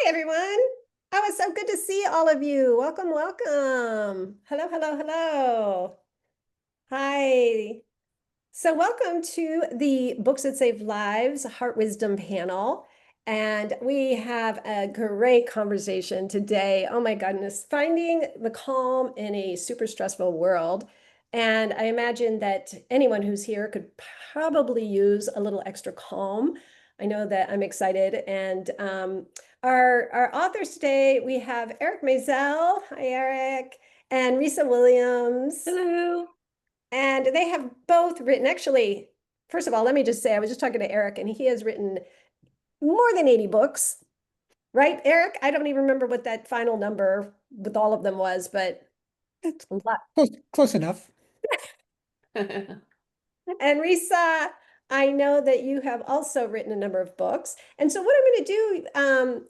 Hi, everyone. Oh, it's so good to see all of you. Welcome, welcome. Hello, hello, hello. Hi. So, welcome to the Books That Save Lives Heart Wisdom panel. And we have a great conversation today. Oh my goodness, finding the calm in a super stressful world. And I imagine that anyone who's here could probably use a little extra calm. I know that I'm excited. And our authors today, we have Eric Maisel. Hi, Eric. And Risa Williams. Hello. And they have both written, actually, first of all, let me just say, I was just talking to Eric, and he has written more than 80 books, right, Eric? I don't even remember what that final number with all of them was, but It's a lot. close enough. And Risa, I know that you have also written a number of books. And so what I'm going to do,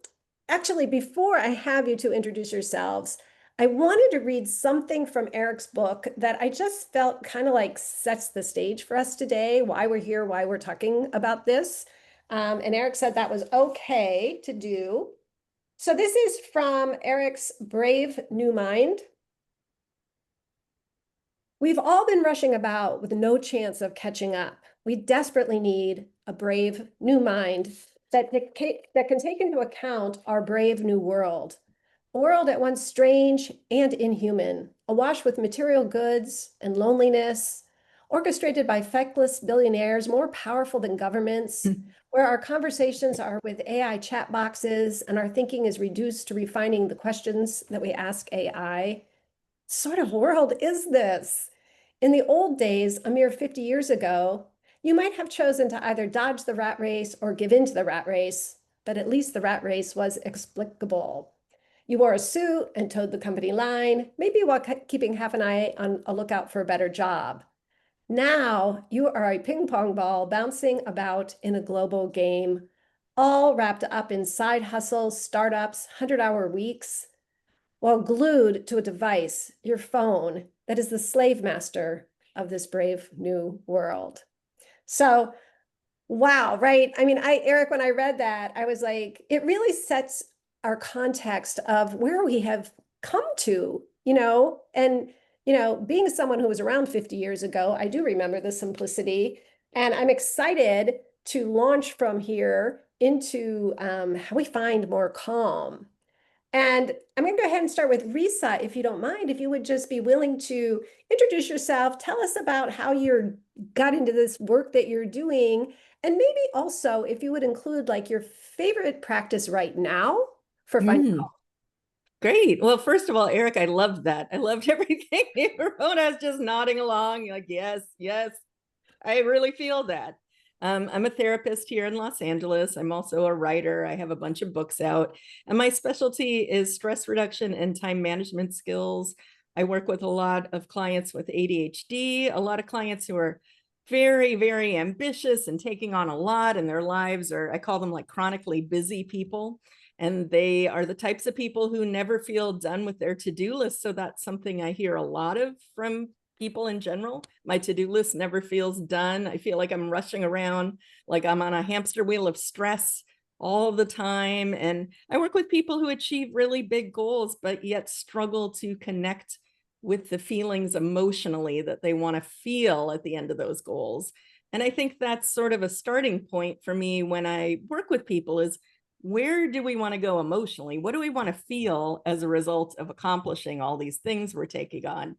actually, before I have you to introduce yourselves, I wanted to read something from Eric's book that I just felt kind of like sets the stage for us today, why we're here, why we're talking about this. And Eric said that was okay to do. So this is from Eric's Brave New Mind. We've all been rushing about with no chance of catching up. We desperately need a brave new mind that can take into account our brave new world. A world at once strange and inhuman, awash with material goods and loneliness, orchestrated by feckless billionaires more powerful than governments, where our conversations are with AI chat boxes and our thinking is reduced to refining the questions that we ask AI. Sort of world is this? In the old days, a mere 50 years ago, you might have chosen to either dodge the rat race or give in to the rat race, but at least the rat race was explicable. You wore a suit and towed the company line, maybe while keeping half an eye on a lookout for a better job. Now you are a ping pong ball bouncing about in a global game, all wrapped up in side hustles, startups, 100-hour weeks, while glued to a device, your phone, that is the slave master of this brave new world. So, wow, right? I mean, Eric, when I read that, I was like, it really sets our context of where we have come to, and, being someone who was around 50 years ago, I do remember the simplicity, and I'm excited to launch from here into how we find more calm. And I'm going to go ahead and start with Risa, if you don't mind, if you would just be willing to introduce yourself, tell us about how you got into this work that you're doing, and maybe also if you would include like your favorite practice right now for finding Mm, great. Well, first of all, Eric, I loved that. I loved everything you wrote. I was just nodding along, like, yes, yes, I really feel that. I'm a therapist here in Los Angeles. I'm also a writer. I have a bunch of books out, and my specialty is stress reduction and time management skills. I work with a lot of clients with ADHD, a lot of clients who are very, very ambitious and taking on a lot in their lives, or I call them like chronically busy people. And they are the types of people who never feel done with their to-do list. So that's something I hear a lot of from people in general. My to-do list never feels done. I feel like I'm rushing around, like I'm on a hamster wheel of stress all the time. And I work with people who achieve really big goals, but yet struggle to connect with the feelings emotionally that they want to feel at the end of those goals. And I think that's sort of a starting point for me when I work with people is, where do we want to go emotionally? What do we want to feel as a result of accomplishing all these things we're taking on?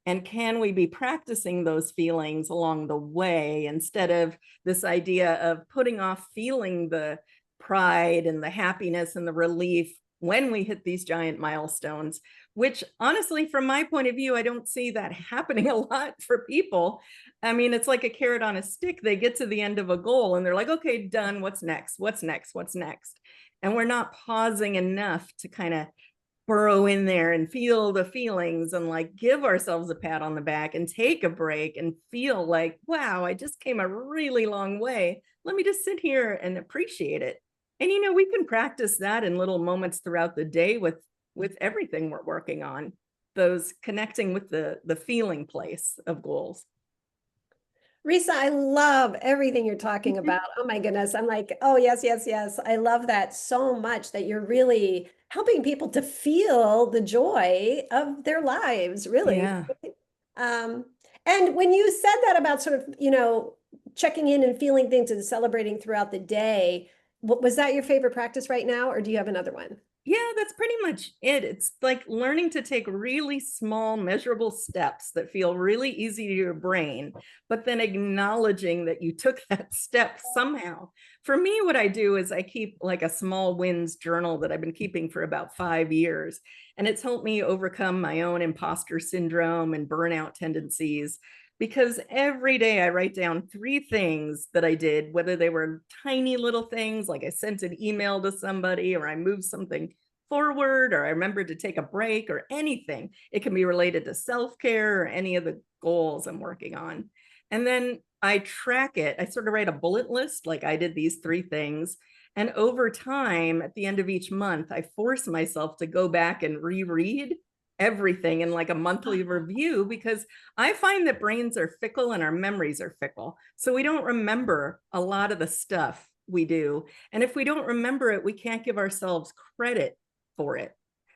And can we be practicing those feelings along the way instead of this idea of putting off feeling the pride and the happiness and the relief when we hit these giant milestones, which honestly, from my point of view, I don't see that happening a lot for people. I mean, it's like a carrot on a stick. They get to the end of a goal and they're like, okay, done. What's next? What's next? What's next? And we're not pausing enough to kind of burrow in there and feel the feelings and like give ourselves a pat on the back and take a break and feel like, wow, I just came a really long way. Let me just sit here and appreciate it. And we can practice that in little moments throughout the day with everything we're working on, those connecting with the feeling place of goals. Risa, I love everything you're talking about. Oh my goodness. I'm like, oh, yes, yes, yes. I love that so much that you're really helping people to feel the joy of their lives, really. Yeah. Um, and when you said that about sort of, checking in and feeling things and celebrating throughout the day, was that your favorite practice right now, or do you have another one? Yeah, that's pretty much it. It's like learning to take really small, measurable steps that feel really easy to your brain, but then acknowledging that you took that step somehow. For me, what I do is I keep like a small wins journal that I've been keeping for about 5 years. And it's helped me overcome my own imposter syndrome and burnout tendencies. Because every day I write down 3 things that I did, whether they were tiny little things like I sent an email to somebody or I moved something forward or I remembered to take a break or anything. It can be related to self-care or any of the goals I'm working on. And then I track it. I sort of write a bullet list, like I did these 3 things. And over time, at the end of each month, I force myself to go back and reread everything in like a monthly review because I find that brains are fickle and our memories are fickle. So we don't remember a lot of the stuff we do. And if we don't remember it, we can't give ourselves credit for it.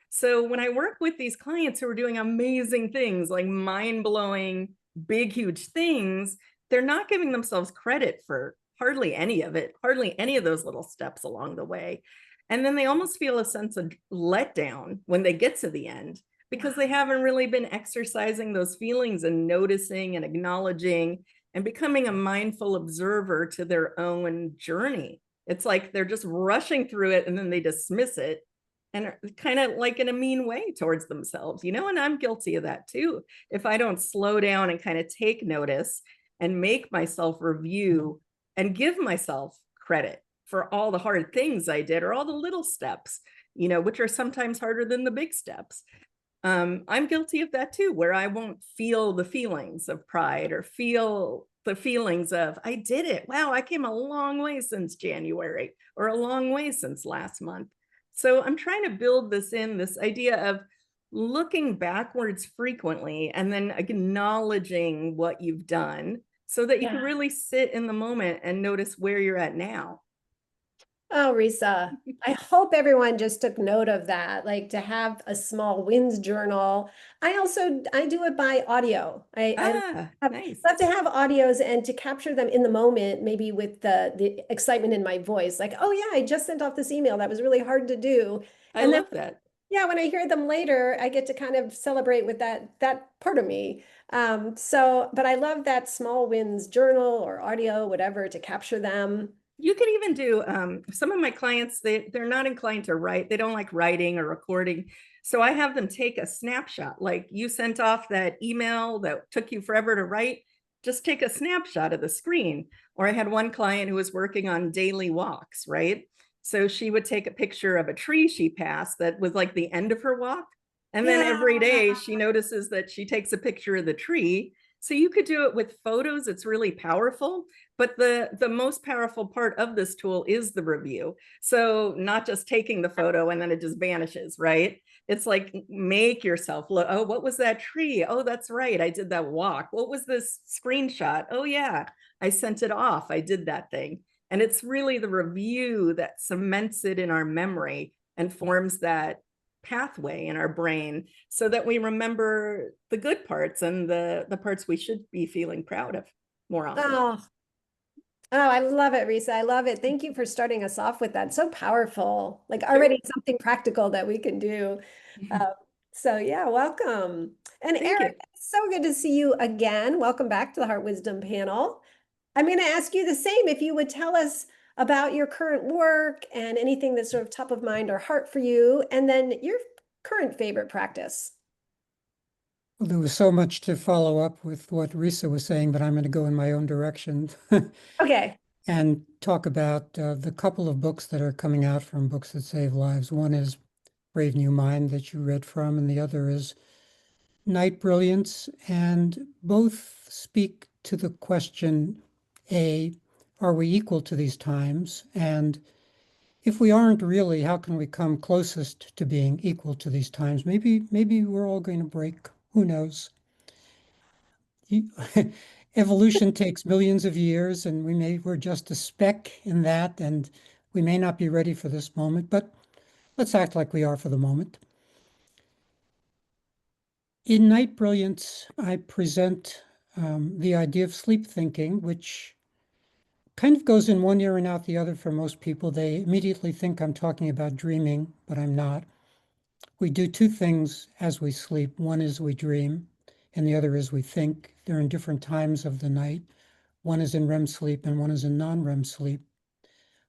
So when I work with these clients who are doing amazing things, like mind blowing, big, huge things, they're not giving themselves credit for hardly any of it, hardly any of those little steps along the way. And then they almost feel a sense of letdown when they get to the end because they haven't really been exercising those feelings and noticing and acknowledging and becoming a mindful observer to their own journey. It's like they're just rushing through it and then they dismiss it and kind of like in a mean way towards themselves, and I'm guilty of that too. If I don't slow down and kind of take notice and make myself review and give myself credit for all the hard things I did or all the little steps, which are sometimes harder than the big steps. I'm guilty of that too, where I won't feel the feelings of pride or feel the feelings of, I did it. Wow, I came a long way since January or a long way since last month. So I'm trying to build this idea of looking backwards frequently and then acknowledging what you've done so that you can Yeah. really sit in the moment and notice where you're at now. Oh, Risa, I hope everyone just took note of that, like to have a small wins journal. I do it by audio. I Ah, have, nice. love to have audios and to capture them in the moment, maybe with the excitement in my voice, like, oh yeah, I just sent off this email. That was really hard to do. I And then love that. yeah, when I hear them later, I get to kind of celebrate with that part of me. But I love that small wins journal or audio, whatever, to capture them. You could even do some of my clients, they're not inclined to write. They don't like writing or recording. So I have them take a snapshot. Like you sent off that email that took you forever to write, just take a snapshot of the screen. Or I had one client who was working on daily walks, right? So she would take a picture of a tree she passed that was like the end of her walk. And then Yeah. every day she notices that she takes a picture of the tree. So you could do it with photos. It's really powerful. But the most powerful part of this tool is the review. So not just taking the photo and then it just vanishes, right? It's like make yourself look, oh, what was that tree? Oh, that's right. I did that walk. What was this screenshot? Oh yeah, I sent it off. I did that thing. And it's really the review that cements it in our memory and forms that pathway in our brain so that we remember the good parts and the parts we should be feeling proud of more often. Oh, oh, I love it, Risa. I love it. Thank you for starting us off with that. So powerful. Like Sure. already something practical that we can do. Uh, so yeah, welcome. And Thank you. Eric, it's so good to see you again. Welcome back to the Heart Wisdom panel. I'm going to ask you the same. If you would tell us about your current work and anything that's sort of top of mind or heart for you, and then your current favorite practice. Well, there was so much to follow up with what Risa was saying, but I'm going to go in my own direction Okay. and talk about the couple of books that are coming out from Books That Save Lives. One is Brave New Mind that you read from, and the other is Night Brilliance. And both speak to the question, A, are we equal to these times? And if we aren't really, how can we come closest to being equal to these times? Maybe we're all going to break. Who knows? evolution takes millions of years, and we're just a speck in that, and we may not be ready for this moment, but let's act like we are for the moment. In Night Brilliance, I present the idea of sleep thinking, which kind of goes in one ear and out the other for most people. They immediately think I'm talking about dreaming, but I'm not. We do two things as we sleep. One is we dream, and the other is we think. They're in different times of the night. One is in REM sleep and one is in non-REM sleep.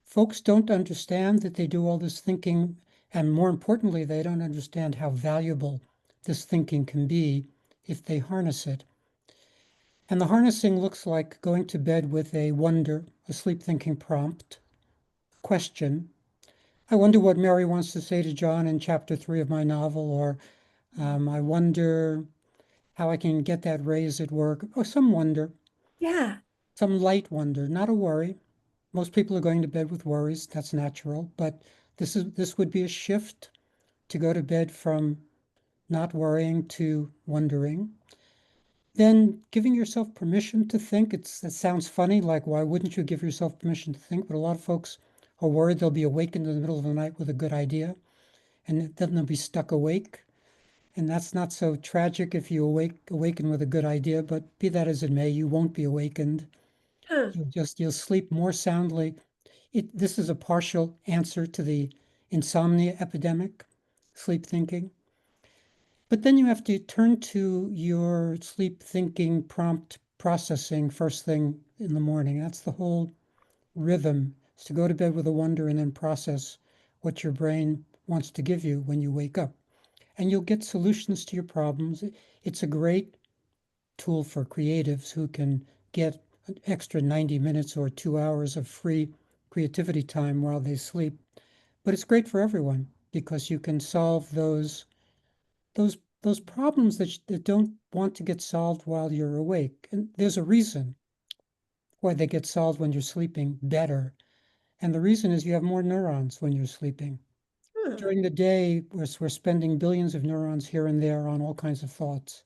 Folks don't understand that they do all this thinking, and more importantly, they don't understand how valuable this thinking can be if they harness it. And the harnessing looks like going to bed with a wonder, a sleep thinking prompt, question. I wonder what Mary wants to say to John in chapter 3 of my novel, or I wonder how I can get that raise at work, or some wonder, Yeah. some light wonder, not a worry. Most people are going to bed with worries. That's natural, but this would be a shift to go to bed from not worrying to wondering. Then giving yourself permission to think. It sounds funny, like why wouldn't you give yourself permission to think? But a lot of folks are worried they'll be awakened in the middle of the night with a good idea, and then they'll be stuck awake. And that's not so tragic if you awaken with a good idea, but be that as it may, you won't be awakened. Huh. You'll sleep more soundly. This is a partial answer to the insomnia epidemic, sleep thinking. But then you have to turn to your sleep thinking prompt processing first thing in the morning. That's the whole rhythm, is to go to bed with a wonder and then process what your brain wants to give you when you wake up. And you'll get solutions to your problems. It's a great tool for creatives who can get an extra 90 minutes or 2 hours of free creativity time while they sleep. But it's great for everyone because you can solve those problems that don't want to get solved while you're awake. And there's a reason why they get solved when you're sleeping better. And the reason is you have more neurons when you're sleeping. Huh. During the day, we're spending billions of neurons here and there on all kinds of thoughts.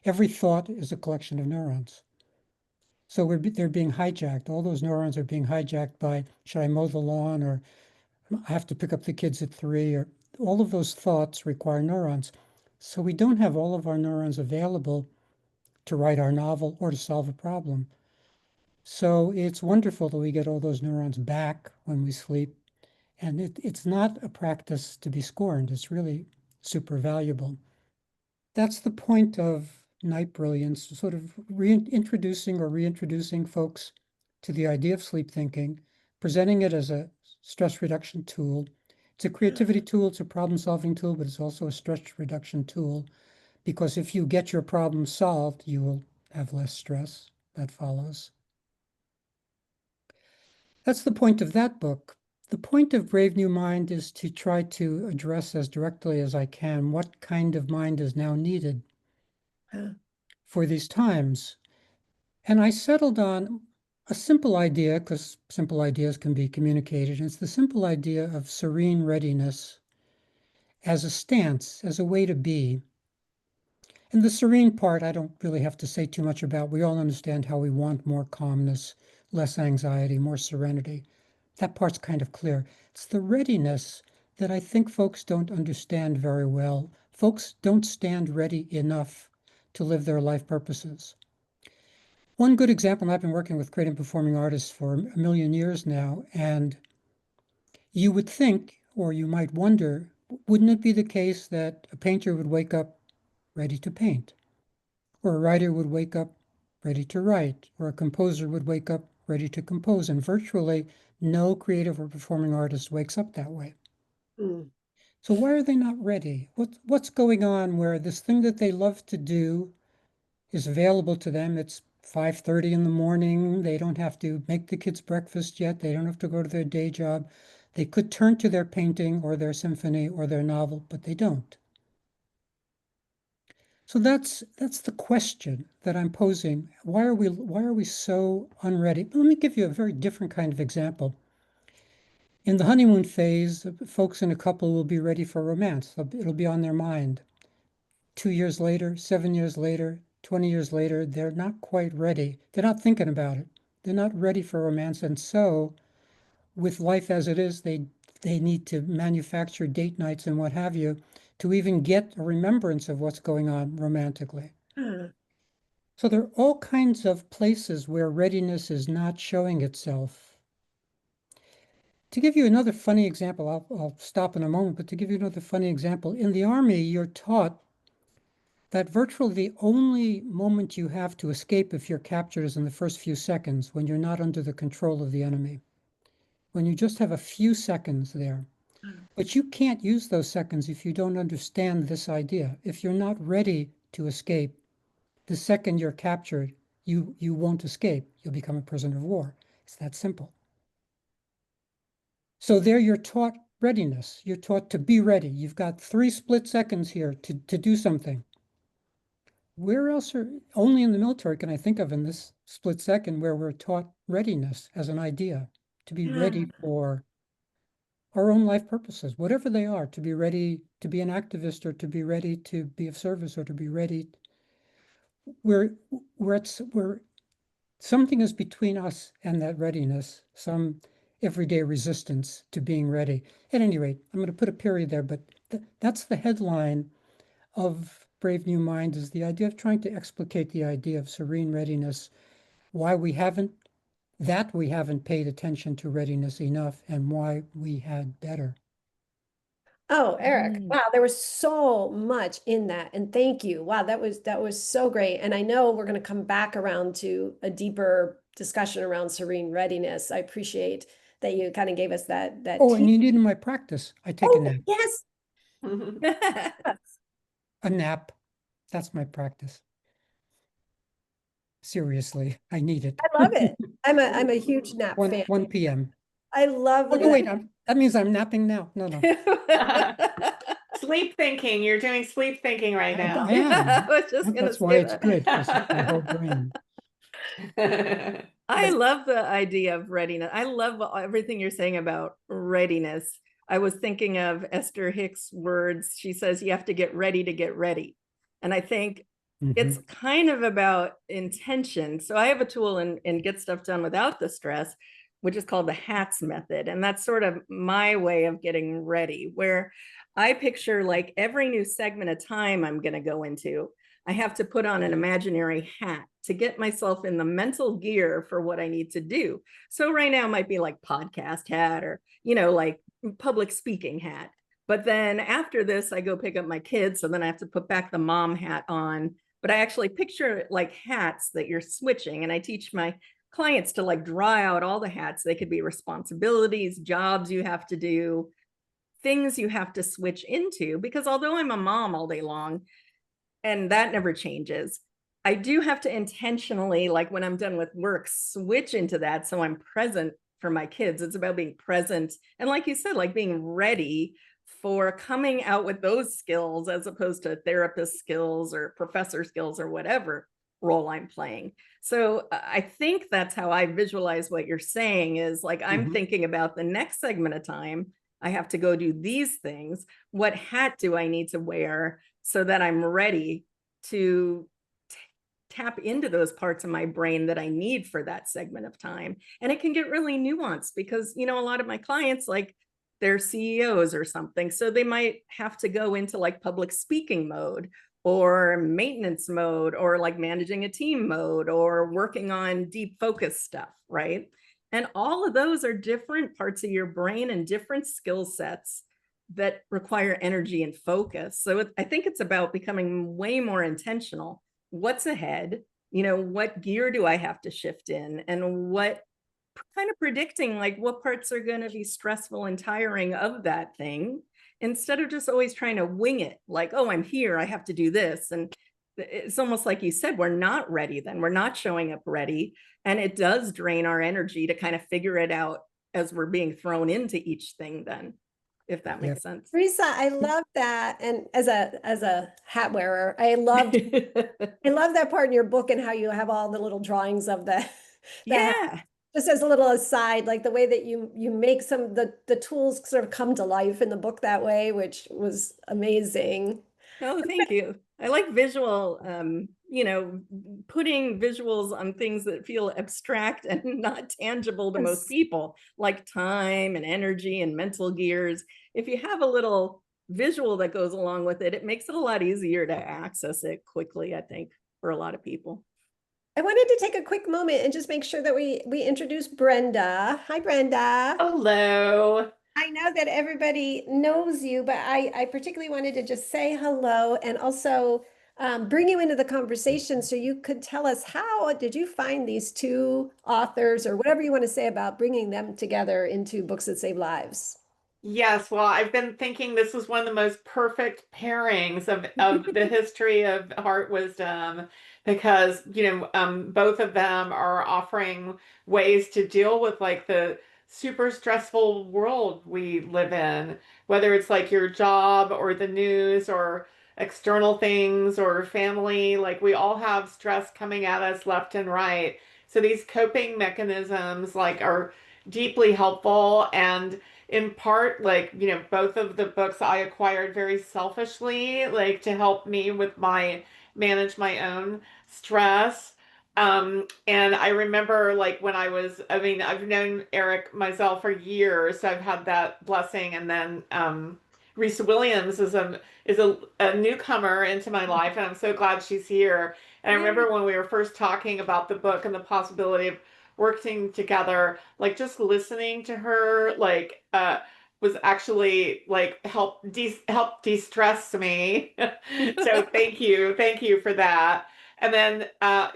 Every thought is a collection of neurons. So they're being hijacked. All those neurons are being hijacked by, should I mow the lawn, or I have to pick up the kids at 3, or all of those thoughts require neurons. So we don't have all of our neurons available to write our novel or to solve a problem. So it's wonderful that we get all those neurons back when we sleep. And it's not a practice to be scorned. It's really super valuable. That's the point of Night Brilliance, sort of reintroducing folks to the idea of sleep thinking, presenting it as a stress reduction tool. It's a creativity tool, it's a problem solving tool, but it's also a stress reduction tool, because if you get your problem solved, you will have less stress. That follows. That's the point of that book. The point of Brave New Mind is to try to address as directly as I can what kind of mind is now needed Huh. for these times. And I settled on a simple idea, because simple ideas can be communicated. And it's the simple idea of serene readiness as a stance, as a way to be. And the serene part, I don't really have to say too much about. We all understand how we want more calmness, less anxiety, more serenity. That part's kind of clear. It's the readiness that I think folks don't understand very well. Folks don't stand ready enough to live their life purposes. One good example, and I've been working with creative performing artists for a million years now, and you would think, or you might wonder, wouldn't it be the case that a painter would wake up ready to paint? Or a writer would wake up ready to write, or a composer would wake up ready to compose. And virtually no creative or performing artist wakes up that way. Hmm. So why are they not ready? What's going on where this thing that they love to do is available to them? It's 5:30 in the morning. They don't have to make the kids breakfast yet. They don't have to go to their day job. They could turn to their painting or their symphony or their novel, but they don't. So that's the question that I'm posing. Why are we so unready? Let me give you a very different kind of example. In the honeymoon phase, folks in a couple will be ready for romance. It'll be on their mind. 2 years later, 7 years later, 20 years later, they're not quite ready. They're not thinking about it. They're not ready for romance. And so, with life as it is, they need to manufacture date nights and what have you to even get a remembrance of what's going on romantically. Hmm. So there are all kinds of places where readiness is not showing itself. To give you another funny example, I'll stop in a moment, but to give you another funny example, in the Army, you're taught that virtually the only moment you have to escape if you're captured is in the first few seconds when you're not under the control of the enemy, when you just have a few seconds there. But you can't use those seconds if you don't understand this idea. If you're not ready to escape, the second you're captured, you won't escape. You'll become a prisoner of war. It's that simple. So there you're taught readiness. You're taught to be ready. You've got 3 split seconds here to do something. Where else only in the military can I think of in this split second where we're taught readiness as an idea, to be ready for our own life purposes, whatever they are, to be ready to be an activist or to be ready to be of service or to be ready. We're something is between us and that readiness, some everyday resistance to being ready. At any rate, I'm going to put a period there, but that's the headline of Brave New Mind, is the idea of trying to explicate the idea of serene readiness, why we haven't paid attention to readiness enough and why we had better. Oh, Eric, Mm. wow, there was so much in that. And thank you. Wow, that was so great. And I know we're going to come back around to a deeper discussion around serene readiness. I appreciate that you kind of gave us that Oh, and teach. you needed my practice. I take a Oh, nap. yes. A nap. That's my practice. Seriously, I need it. I love it. I'm a huge nap 1 fan. p.m. I love Oh, no, that. wait, that means I'm napping now. No, no. Sleep thinking. You're doing sleep thinking right I now. am. I was just gonna That's say why it's that. good for my whole brain. I love the idea of readiness. I love everything you're saying about readiness. I was thinking of Esther Hicks' words. She says, you have to get ready to get ready. And I think it's kind of about intention. So I have a tool in Get Stuff Done Without the Stress, which is called the HATS method. And that's sort of my way of getting ready, where I picture like every new segment of time I'm going to go into, I have to put on an imaginary hat to get myself in the mental gear for what I need to do. So right now might be like podcast hat or, like public speaking hat. But then after this, I go pick up my kids. So then I have to put back the mom hat on. But I actually picture it like hats that you're switching. And I teach my clients to like draw out all the hats. They could be responsibilities, jobs you have to do, things you have to switch into. Because although I'm a mom all day long, and that never changes, I do have to intentionally, like when I'm done with work, switch into that so I'm present for my kids. It's about being present. And like you said, like being ready for coming out with those skills as opposed to therapist skills or professor skills or whatever role I'm playing. So I think that's how I visualize what you're saying is like, I'm thinking about the next segment of time. I have to go do these things. What hat do I need to wear so that I'm ready to tap into those parts of my brain that I need for that segment of time? And it can get really nuanced because, a lot of my clients, like they're CEOs or something. So they might have to go into like public speaking mode or maintenance mode or like managing a team mode or working on deep focus stuff, right? And all of those are different parts of your brain and different skill sets that require energy and focus. So I think it's about becoming way more intentional. What's ahead? What gear do I have to shift in? And what kind of predicting like what parts are going to be stressful and tiring of that thing, instead of just always trying to wing it like, oh, I'm here, I have to do this. And it's almost like you said, we're not ready then. We're not showing up ready. And it does drain our energy to kind of figure it out as we're being thrown into each thing then, if that makes sense. Teresa, I love that. And as a hat wearer, I love that part in your book and how you have all the little drawings of the Yeah. Just as a little aside, like the way that you make some the tools sort of come to life in the book that way, which was amazing. Oh, thank you. I like visual, putting visuals on things that feel abstract and not tangible to most Yes. people, like time and energy and mental gears. If you have a little visual that goes along with it, it makes it a lot easier to access it quickly, I think, for a lot of people. I wanted to take a quick moment and just make sure that we introduce Brenda. Hi, Brenda. Hello. I know that everybody knows you, but I particularly wanted to just say hello and also bring you into the conversation so you could tell us how did you find these two authors or whatever you want to say about bringing them together into Books That Save Lives. Yes, well, I've been thinking this is one of the most perfect pairings of the history of Heart Wisdom because, both of them are offering ways to deal with like the super stressful world we live in, whether it's like your job or the news or external things or family, like we all have stress coming at us left and right. So these coping mechanisms like are deeply helpful and in part, like, both of the books I acquired very selfishly, like to help me with manage my own stress. And I remember like when I mean, I've known Eric myself for years, so I've had that blessing. And then, Reese Williams is a newcomer into my life, and I'm so glad she's here. And I remember when we were first talking about the book and the possibility of working together, like just listening to her, like was actually like help de-stress me. So thank you for that. And then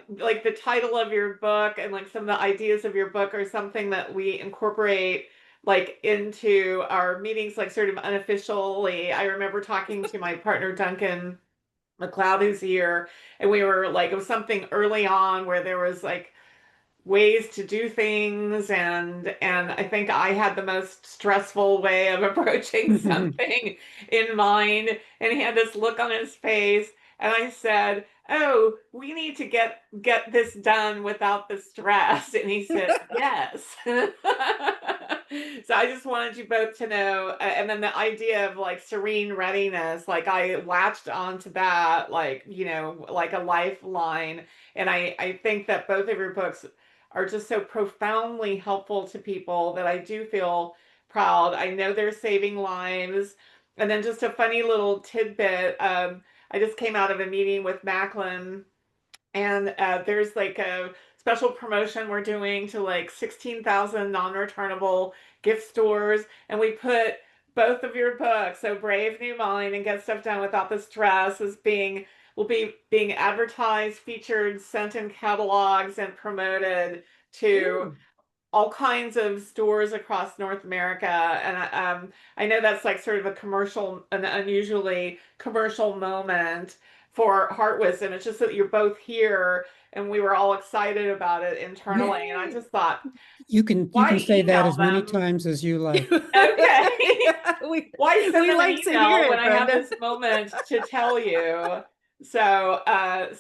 like the title of your book and like some of the ideas of your book are something that we incorporate like into our meetings, like sort of unofficially. I remember talking to my partner Duncan McLeod, who's here, and we were like, it was something early on where there was like ways to do things, and I think I had the most stressful way of approaching something in mind, and he had this look on his face, and I said, "Oh, we need to get this done without the stress." And he said, "Yes." So I just wanted you both to know, and then the idea of like serene readiness, like I latched onto that, like, like a lifeline. And I think that both of your books are just so profoundly helpful to people that I do feel proud. I know they're saving lives. And then just a funny little tidbit. I just came out of a meeting with Macklin, and there's like a special promotion we're doing to like 16,000 non-returnable gift stores. And we put both of your books, so Brave New Mind and Get Stuff Done Without the Stress, as will be being advertised, featured, sent in catalogs, and promoted to all kinds of stores across North America. And I know that's like sort of an unusually commercial moment for Heart Wisdom. It's just that you're both here and we were all excited about it internally. Yay. And I just thought, You can why say that email as many them? times as you like. Okay. Why send we them an like to hear email it, when I have Brenda. this moment to tell you? So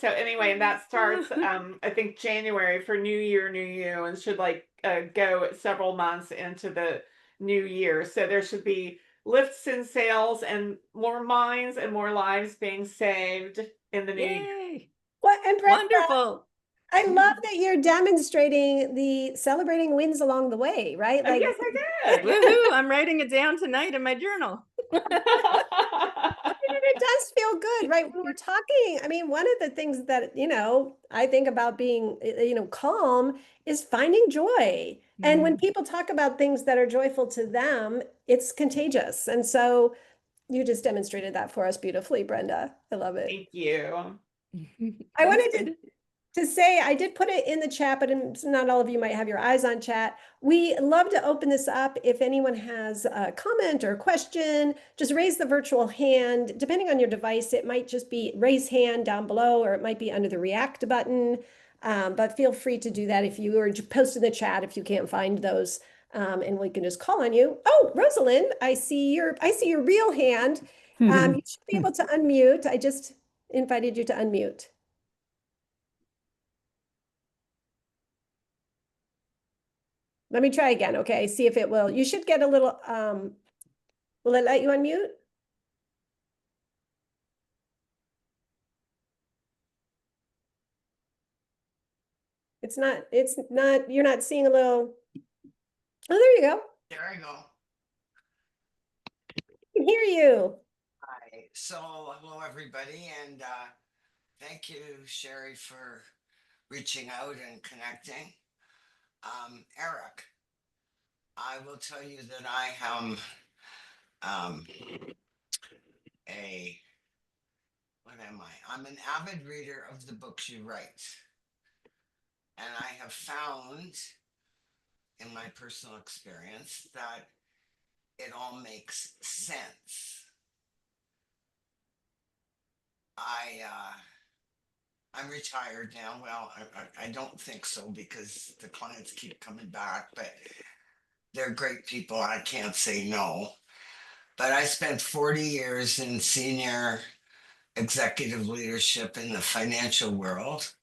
anyway, and that starts I think January for New Year, New You, and should like go several months into the new year. So there should be lifts in sales and more minds and more lives being saved in the new year. Yay. Well, and Brenda, Wonderful. I love that you're demonstrating the celebrating wins along the way, right? Oh, Like, yes, I did. Woohoo, I'm writing it down tonight in my journal. it does feel good, right? When we're talking, I mean, one of the things that, I think about being, calm is finding joy. And when people talk about things that are joyful to them, it's contagious. And so you just demonstrated that for us beautifully, Brenda. I love it. Thank you. I Thanks, wanted Brenda. to say, I did put it in the chat, but not all of you might have your eyes on chat. We love to open this up. If anyone has a comment or a question, just raise the virtual hand. Depending on your device, it might just be raise hand down below, or it might be under the react button. But feel free to do that if you or post in the chat if you can't find those, and we can just call on you. Oh, Rosalind, I see your real hand. You should be able to unmute. I just invited you to unmute. Let me try again, okay? See if it will. You should get a little, will it let you unmute? It's not, you're not seeing a little, oh, there you go. There I go. I can hear you. Hi. So, hello, everybody, and thank you, Sherry, for reaching out and connecting. Eric, I will tell you that I am what am I? I'm an avid reader of the books you write. And I have found in my personal experience that it all makes sense. I'm retired now. Well, I don't think so because the clients keep coming back, but they're great people. I can't say no. But I spent 40 years in senior executive leadership in the financial world.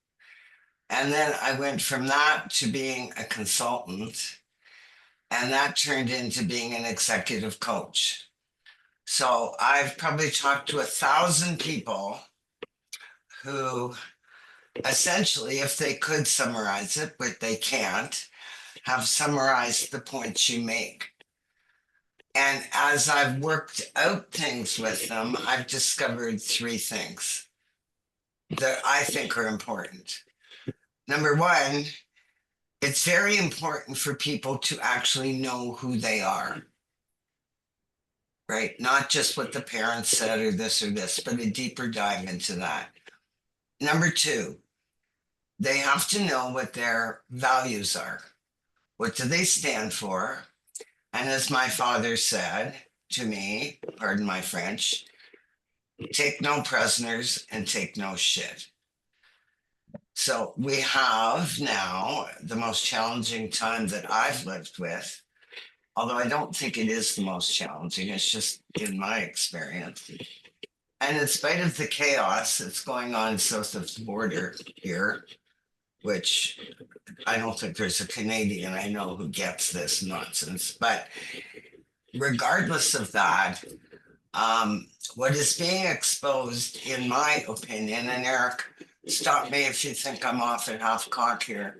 And then I went from that to being a consultant, and that turned into being an executive coach. So I've probably talked to 1,000 people who essentially, if they could summarize it, but they can't, have summarized the points you make. And as I've worked out things with them, I've discovered 3 things that I think are important. Number one, it's very important for people to actually know who they are. Right? Not just what the parents said or this, but a deeper dive into that. Number 2, they have to know what their values are. What do they stand for? And as my father said to me, pardon my French, take no prisoners and take no shit. So we have now the most challenging time that I've lived with, although I don't think it is the most challenging, it's just in my experience. And in spite of the chaos that's going on south of the border here, which I don't think there's a Canadian I know who gets this nonsense, but regardless of that, what is being exposed, in my opinion, and Eric, stop me if you think I'm off at half cock here,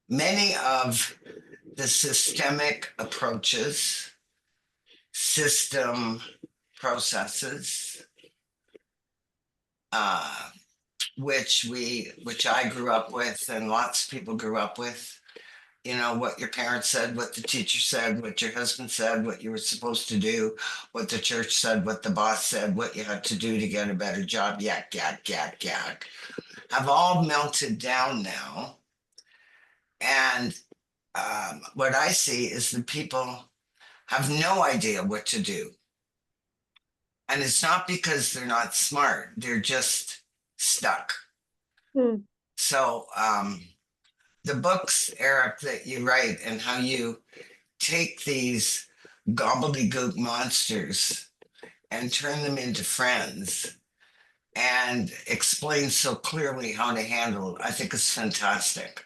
many of the systemic approaches, system processes, which I grew up with and lots of people grew up with. You know, what your parents said, what the teacher said, what your husband said, what you were supposed to do, what the church said, what the boss said, what you had to do to get a better job, yak, have all melted down now. And what I see is that people have no idea what to do. And it's not because they're not smart, they're just stuck. So the books, Eric, that you write and how you take these gobbledygook monsters and turn them into friends and explain so clearly how to handle it, I think is fantastic.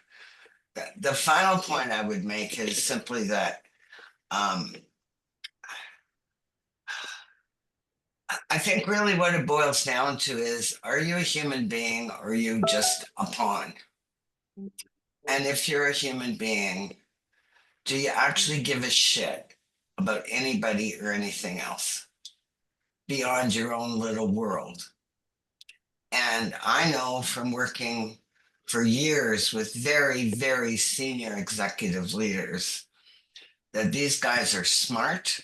The final point I would make is simply that I think really what it boils down to is, are you a human being or are you just a pawn? And if you're a human being, do you actually give a shit about anybody or anything else beyond your own little world? And I know from working for years with very, very senior executive leaders that these guys are smart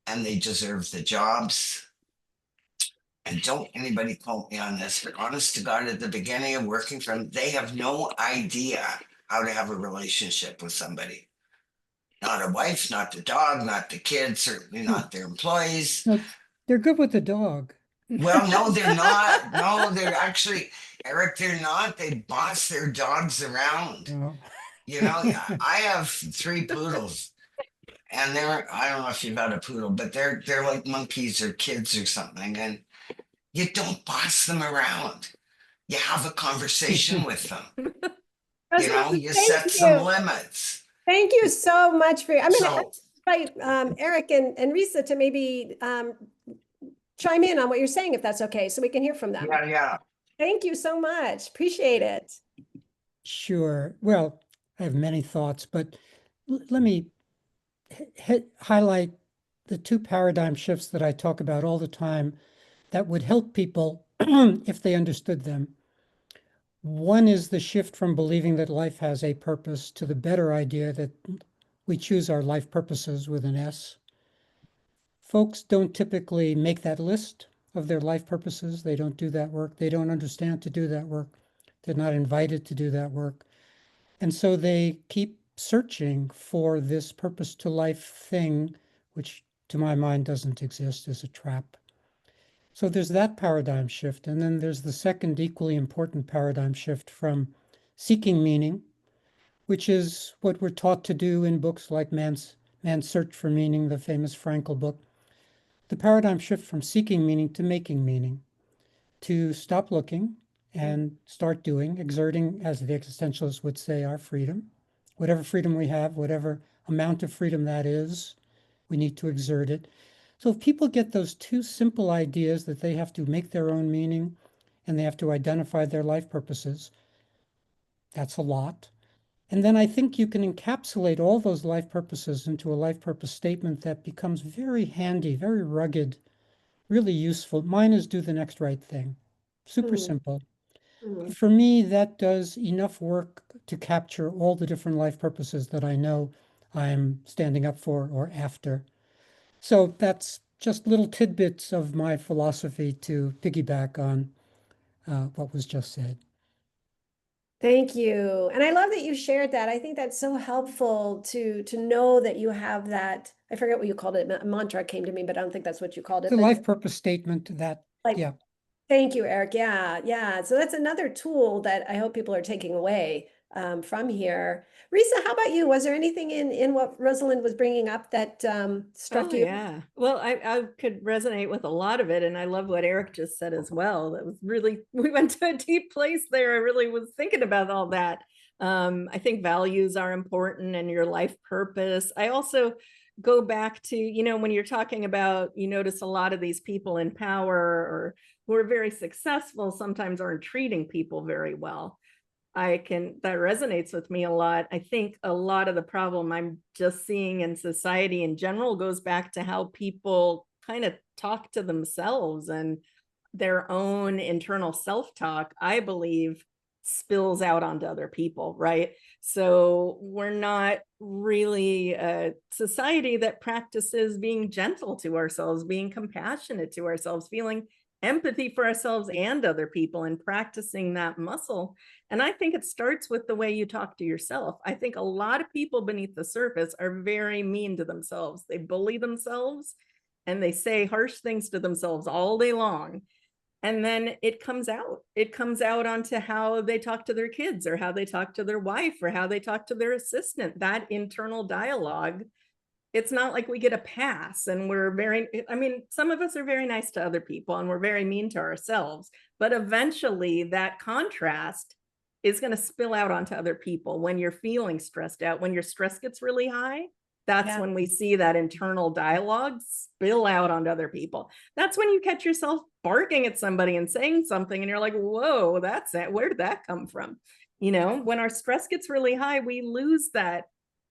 and they deserve the jobs. And don't anybody quote me on this, but honest to God, at the beginning of working for them, they have no idea how to have a relationship with somebody. Not a wife, not the dog, not the kids, certainly not their employees. No, they're good with the dog. Well, no, they're not. No, they're actually, Eric, they're not. They boss their dogs around. Oh. You know, I have 3 poodles. And I don't know if you've had a poodle, but they're like monkeys or kids or something. And you don't boss them around. You have a conversation with them. You know, you set some limits. Thank you so much for, I'm going So- to invite Eric and Risa to maybe chime in on what you're saying, if that's okay, so we can hear from them. Yeah. Thank you so much. Appreciate it. Sure. Well, I have many thoughts, but let me highlight the two paradigm shifts that I talk about all the time that would help people if they understood them. One is the shift from believing that life has a purpose to the better idea that we choose our life purposes with an S. Folks don't typically make that list of their life purposes. They don't do that work. They don't understand to do that work. They're not invited to do that work. And so they keep searching for this purpose to life thing, which to my mind doesn't exist, as a trap. So there's that paradigm shift. And then there's the second equally important paradigm shift from seeking meaning, which is what we're taught to do in books like Man's Search for Meaning, the famous Frankl book. The paradigm shift from seeking meaning to making meaning, to stop looking and start doing, exerting, as the existentialists would say, our freedom. Whatever freedom we have, whatever amount of freedom that is, we need to exert it. So if people get those two simple ideas that they have to make their own meaning and they have to identify their life purposes, that's a lot. And then I think you can encapsulate all those life purposes into a life purpose statement that becomes very handy, very rugged, really useful. Mine is do the next right thing. Super Hmm. simple. Hmm. For me, that does enough work to capture all the different life purposes that I know I'm standing up for or after. So that's just little tidbits of my philosophy to piggyback on what was just said. Thank you. And I love that you shared that. I think that's so helpful to know that you have that. I forget what you called it. Mantra came to me, but I don't think that's what you called it. The But life purpose statement that, like, yeah. thank you, Eric. Yeah, yeah. So that's another tool that I hope people are taking away from here. Risa, how about you? Was there anything in what Rosalind was bringing up that struck Oh, you? yeah. Well, I could resonate with a lot of it. And I love what Eric just said as well. That was really, we went to a deep place there. I really was thinking about all that. I think values are important and your life purpose. I also go back to, when you're talking about, you notice a lot of these people in power or who are very successful sometimes aren't treating people very well. That resonates with me a lot. I think a lot of the problem I'm just seeing in society in general goes back to how people kind of talk to themselves, and their own internal self-talk, I believe, spills out onto other people, right? So we're not really a society that practices being gentle to ourselves, being compassionate to ourselves, feeling empathy for ourselves and other people, and practicing that muscle. And I think it starts with the way you talk to yourself. I think a lot of people beneath the surface are very mean to themselves. They bully themselves and they say harsh things to themselves all day long. And then it comes out onto how they talk to their kids, or how they talk to their wife, or how they talk to their assistant. That internal dialogue, it's not like we get a pass and some of us are very nice to other people and we're very mean to ourselves, but eventually that contrast is going to spill out onto other people. When you're feeling stressed out, when your stress gets really high, that's Yeah. when we see that internal dialogue spill out onto other people. That's when you catch yourself barking at somebody and saying something and you're like, whoa, that's it. Where did that come from? When our stress gets really high, we lose that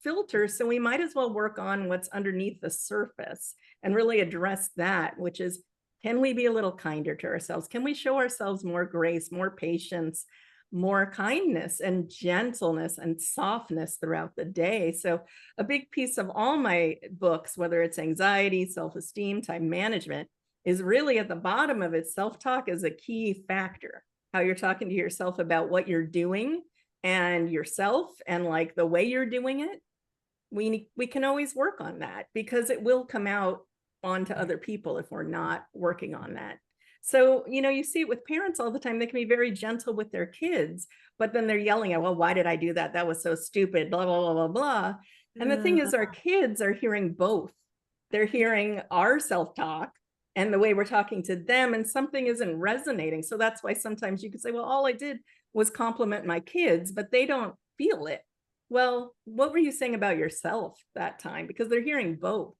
filter. So we might as well work on what's underneath the surface and really address that, which is, can we be a little kinder to ourselves? Can we show ourselves more grace, more patience, more kindness and gentleness and softness throughout the day? So a big piece of all my books, whether it's anxiety, self-esteem, time management, is really at the bottom of it. Self-talk is a key factor. How you're talking to yourself about what you're doing and yourself and like the way you're doing it. We can always work on that, because it will come out onto other people if we're not working on that. So, you see it with parents all the time. They can be very gentle with their kids, but then they're yelling at, well, why did I do that? That was so stupid, blah, blah, blah, blah, blah. And the thing is, our kids are hearing both. They're hearing our self-talk and the way we're talking to them, and something isn't resonating. So that's why sometimes you could say, well, all I did was compliment my kids, but they don't feel it. Well, what were you saying about yourself that time? Because they're hearing both,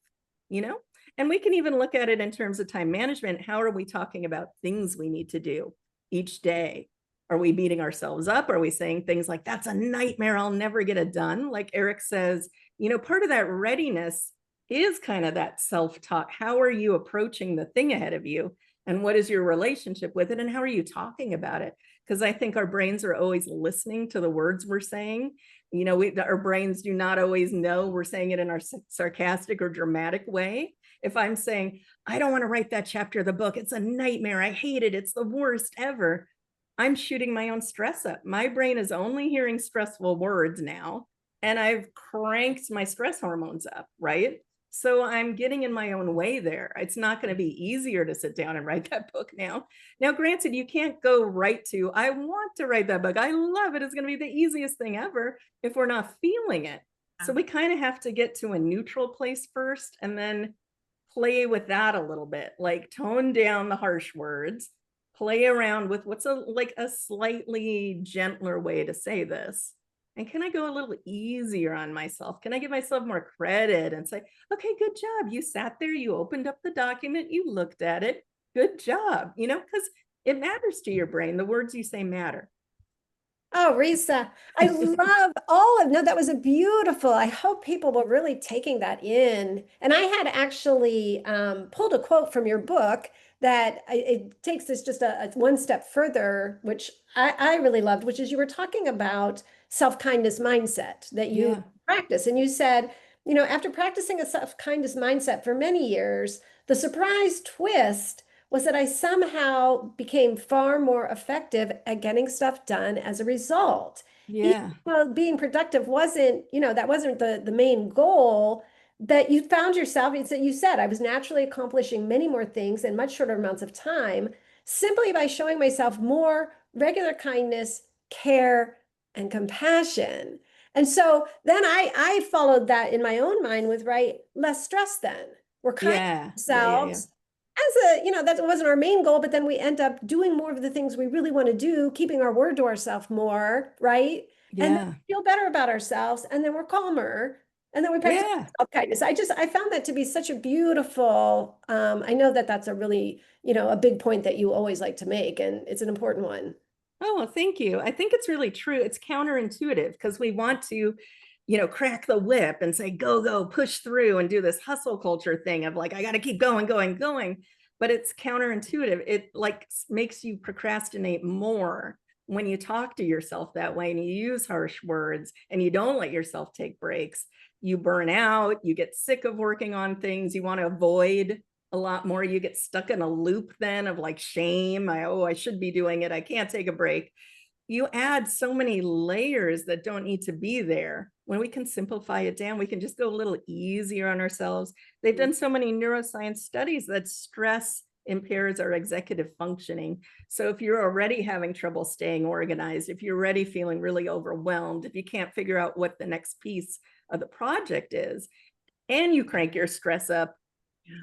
And we can even look at it in terms of time management. How are we talking about things we need to do? each day? Are we beating ourselves up? Are we saying things like, that's a nightmare, I'll never get it done? Like Eric says, you know, part of that readiness is kind of that self-talk. How are you approaching the thing ahead of you? And what is your relationship with it? And how are you talking about it? Because I think our brains are always listening to the words we're saying. You know, our brains do not always know we're saying it in our sarcastic or dramatic way. If I'm saying, I don't want to write that chapter of the book, it's a nightmare, I hate it, it's the worst ever, I'm shooting my own stress up. My brain is only hearing stressful words now, and I've cranked my stress hormones up, right? So I'm getting in my own way there. It's not going to be easier to sit down and write that book now. Now, granted, you can't go right to, I want to write that book, I love it, it's going to be the easiest thing ever, if we're not feeling it. So we kind of have to get to a neutral place first, and then play with that a little bit, like tone down the harsh words, play around with what's like a slightly gentler way to say this. And can I go a little easier on myself? Can I give myself more credit and say, okay, good job. You sat there, you opened up the document, you looked at it. Good job. You know, because it matters to your brain. The words you say matter. Oh, Risa, I love all of, no, that was a beautiful, I hope people were really taking that in. And I had actually pulled a quote from your book that it takes this just a one step further, which I really loved, which is you were talking about self-kindness mindset that you Yeah. practice. And you said, you know, after practicing a self-kindness mindset for many years, the surprise twist was that I somehow became far more effective at getting stuff done as a result. Yeah. Well, being productive wasn't, you know, that wasn't the main goal, that you found yourself, it's that you said, I was naturally accomplishing many more things in much shorter amounts of time, simply by showing myself more regular kindness, care, and compassion. And so then I followed that in my own mind with, right, less stress then. We're kind Yeah. to Yeah. Yeah. ourselves. As a, you know, that wasn't our main goal, but then we end up doing more of the things we really want to do, keeping our word to ourselves more, right? And then Yeah. we feel better about ourselves, and then we're calmer, and then we practice Yeah. self-kindness. I found that to be such a beautiful, I know that that's a really, you know, a big point that you always like to make, and it's an important one. Oh, thank you. I think it's really true. It's counterintuitive because we want to, you know, crack the whip and say, go, go, push through and do this hustle culture thing of like, I got to keep going, going, going. But it's counterintuitive. It like makes you procrastinate more when you talk to yourself that way and you use harsh words and you don't let yourself take breaks. You burn out, you get sick of working on things, you want to avoid a lot more. You get stuck in a loop then of like shame. I should be doing it. I can't take a break. You add so many layers that don't need to be there. When we can simplify it down, we can just go a little easier on ourselves. They've done so many neuroscience studies that stress impairs our executive functioning. So if you're already having trouble staying organized, if you're already feeling really overwhelmed, if you can't figure out what the next piece of the project is, and you crank your stress up,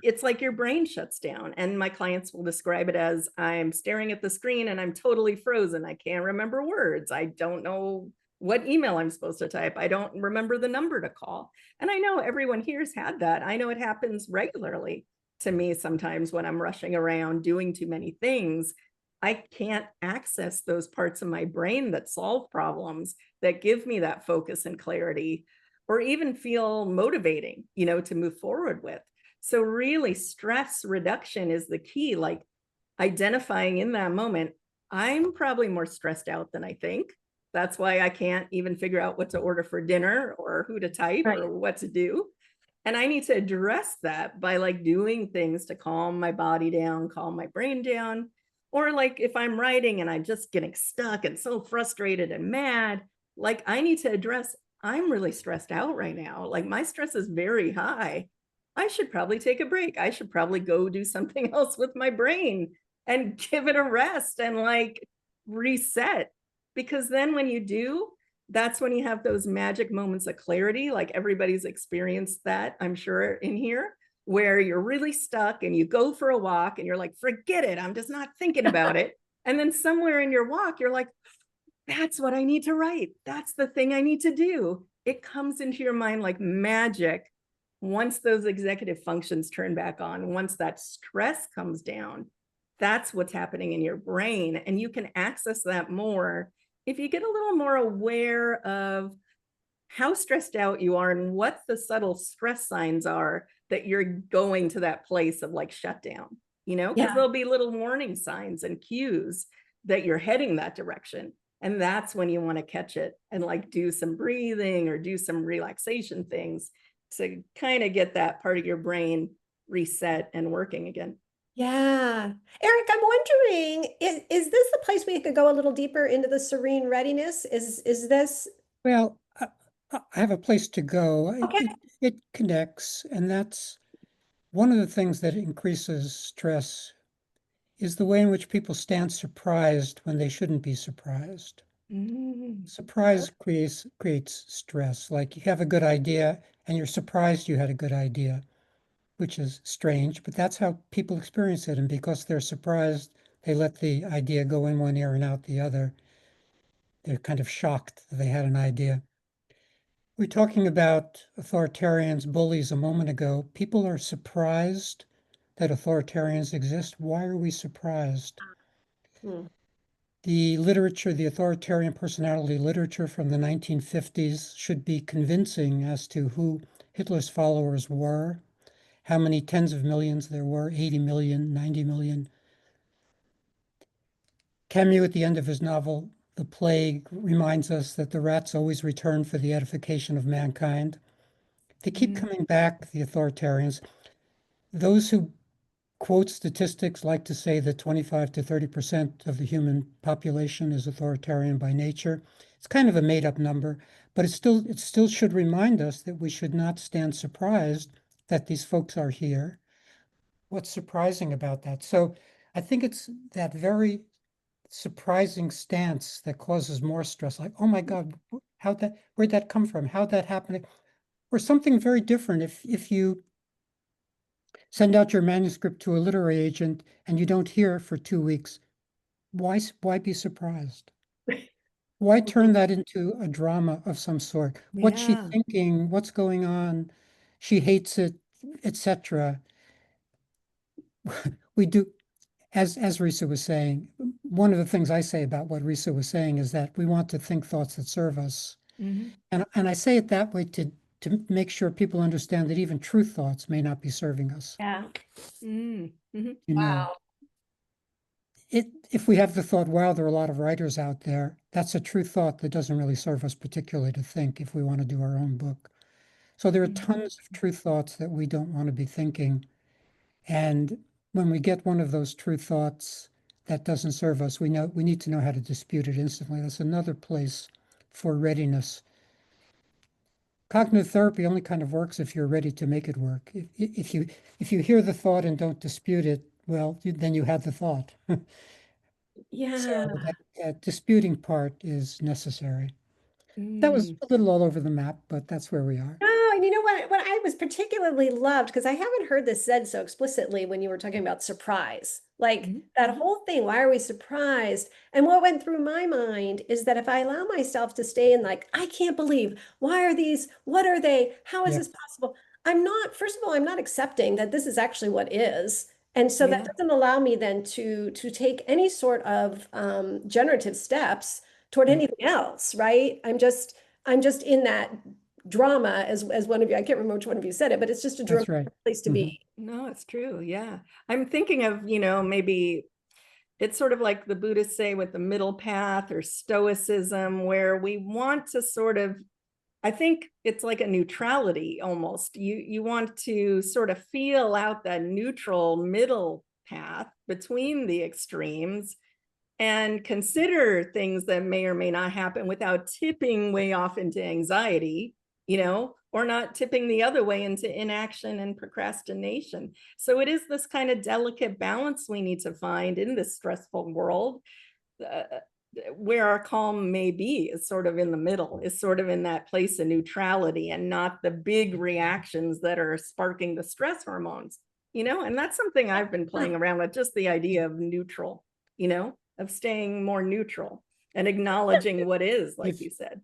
it's like your brain shuts down. And my clients will describe it as, I'm staring at the screen and I'm totally frozen. I can't remember words. I don't know what email I'm supposed to type. I don't remember the number to call. And I know everyone here's had that. I know it happens regularly to me sometimes when I'm rushing around doing too many things. I can't access those parts of my brain that solve problems, that give me that focus and clarity, or even feel motivating, you know, to move forward with. So really stress reduction is the key, like identifying in that moment, I'm probably more stressed out than I think. That's why I can't even figure out what to order for dinner or who to type or what to do. And I need to address that by like doing things to calm my body down, calm my brain down. Or like if I'm writing and I'm just getting stuck and so frustrated and mad, like I need to address, I'm really stressed out right now. Like my stress is very high. I should probably take a break. I should probably go do something else with my brain and give it a rest and like reset. Because then when you do, that's when you have those magic moments of clarity. Like everybody's experienced that, I'm sure, in here, where you're really stuck and you go for a walk and you're like, forget it, I'm just not thinking about it. And then somewhere in your walk, you're like, that's what I need to write. That's the thing I need to do. It comes into your mind like magic. Once those executive functions turn back on, once that stress comes down, that's what's happening in your brain. And you can access that more if you get a little more aware of how stressed out you are and what the subtle stress signs are that you're going to that place of like shutdown, because Yeah. there'll be little warning signs and cues that you're heading that direction. And that's when you want to catch it and like do some breathing or do some relaxation things to kind of get that part of your brain reset and working again. Yeah. Eric, I'm wondering, is this the place we could go a little deeper into the serene readiness? Is this Well, I have a place to go. okay? It connects, and that's one of the things that increases stress is the way in which people stand surprised when they shouldn't be surprised. Surprise creates stress. Like you have a good idea and you're surprised you had a good idea, which is strange, but that's how people experience it. And because they're surprised, they let the idea go in one ear and out the other. They're kind of shocked that they had an idea. We were talking about authoritarians, bullies a moment ago. People are surprised that authoritarians exist. Why are we surprised? Hmm. The literature, the authoritarian personality literature from the 1950s should be convincing as to who Hitler's followers were, how many tens of millions there were, 80 million, 90 million. Camus, at the end of his novel, The Plague, reminds us that the rats always return for the edification of mankind. They keep coming back, the authoritarians. Those who quote statistics like to say that 25 to 30% of the human population is authoritarian by nature. It's kind of a made-up number, but it still should remind us that we should not stand surprised that these folks are here. What's surprising about that? So I think it's that very surprising stance that causes more stress. Like, oh my God, where'd that come from? How'd that happen? Or something very different. If you send out your manuscript to a literary agent and you don't hear for 2 weeks, why be surprised? Why turn that into a drama of some sort? What's she Yeah. thinking? What's going on? She hates it, etc. We do, as Risa was saying, one of the things I say about what Risa was saying is that we want to think thoughts that serve us. Mhm. And I say it that way to make sure people understand that even true thoughts may not be serving us. Yeah. Mhm. You know, Wow. if we have the thought, wow, there are a lot of writers out there, that's a true thought that doesn't really serve us particularly to think if we want to do our own book. So there are tons of true thoughts that we don't want to be thinking. And when we get one of those true thoughts that doesn't serve us, we need to know how to dispute it instantly. That's another place for readiness. Cognitive therapy only kind of works if you're ready to make it work. If you hear the thought and don't dispute it, well, then you had the thought. Yeah. So that disputing part is necessary. That was Mm. a little all over the map, but that's where we are. No, and you know what I was particularly loved, because I haven't heard this said so explicitly when you were talking about surprise. Like Mhm. that whole thing, why are we surprised? And what went through my mind is that if I allow myself to stay in like, I can't believe, why are these, what are they? How is Yeah. this possible? First of all, I'm not accepting that this is actually what is. And so that Yeah. doesn't allow me then to take any sort of generative steps toward Yeah. anything else, right? I'm just in that drama as one of you, I can't remember which one of you said it, but it's just a That's dramatic right. place to be. No, it's true. Yeah. I'm thinking of, maybe it's sort of like the Buddhists say with the middle path or stoicism, where we want to sort of, I think it's like a neutrality almost. You want to sort of feel out that neutral middle path between the extremes and consider things that may or may not happen without tipping way off into anxiety, or not tipping the other way into inaction and procrastination. So it is this kind of delicate balance we need to find in this stressful world, where our calm may be is sort of in the middle, is sort of in that place of neutrality and not the big reactions that are sparking the stress hormones, and that's something I've been playing around with, just the idea of neutral, of staying more neutral and acknowledging what is, like If- you said,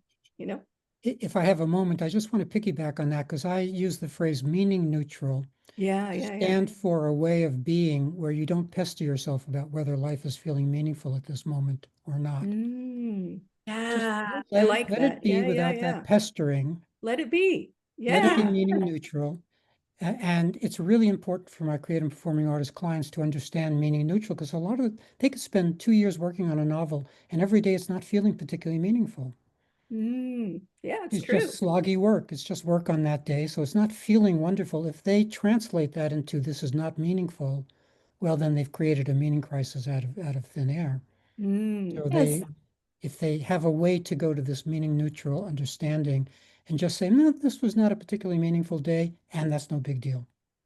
If I have a moment, I just want to piggyback on that because I use the phrase meaning neutral. Yeah, yeah, yeah. Stand for a way of being where you don't pester yourself about whether life is feeling meaningful at this moment or not. Mm, Just Yeah. I like let that. it be Yeah, yeah, without yeah. that pestering. Let it be. Let it be Yeah. meaning neutral. And it's really important for my creative and performing artist clients to understand meaning neutral, because a lot of they could spend 2 years working on a novel and every day it's not feeling particularly meaningful. Yeah, it's It's true. just sloggy work. It's just work on that day. So it's not feeling wonderful. If they translate that into this is not meaningful, well, then they've created a meaning crisis out of thin air. So Yes. if they have a way to go to this meaning neutral understanding and just say, no, this was not a particularly meaningful day, and that's no big deal.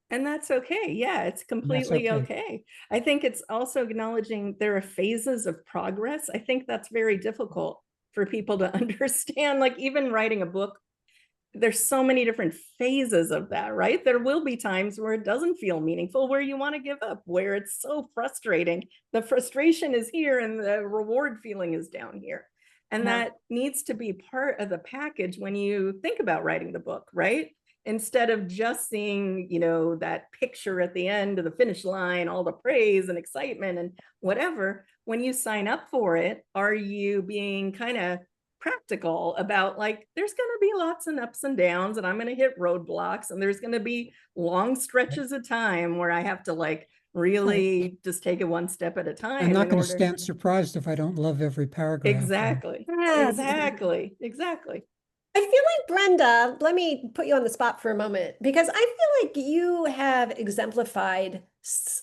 And that's okay. Yeah, it's And that's completely okay. okay. I think it's also acknowledging there are phases of progress. I think that's very difficult for people to understand. Like even writing a book, there's so many different phases of that, right? There will be times where it doesn't feel meaningful, where you want to give up, where it's so frustrating. The frustration is here and the reward feeling is down here. And Yeah. that needs to be part of the package when you think about writing the book, right? Instead of just seeing, that picture at the end of the finish line, all the praise and excitement and whatever, when you sign up for it, are you being kind of practical about like there's going to be lots and ups and downs and I'm going to hit roadblocks and there's going to be long stretches of time where I have to like really just take it one step at a time I'm not in going to order. stand surprised if I don't love every paragraph. Exactly. Yes. Exactly. I feel like Brenda, let me put you on the spot for a moment because I feel like you have exemplified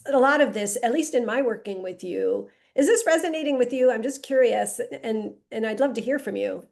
a lot of this, at least in my working with you. Is this resonating with you? I'm just curious and I'd love to hear from you.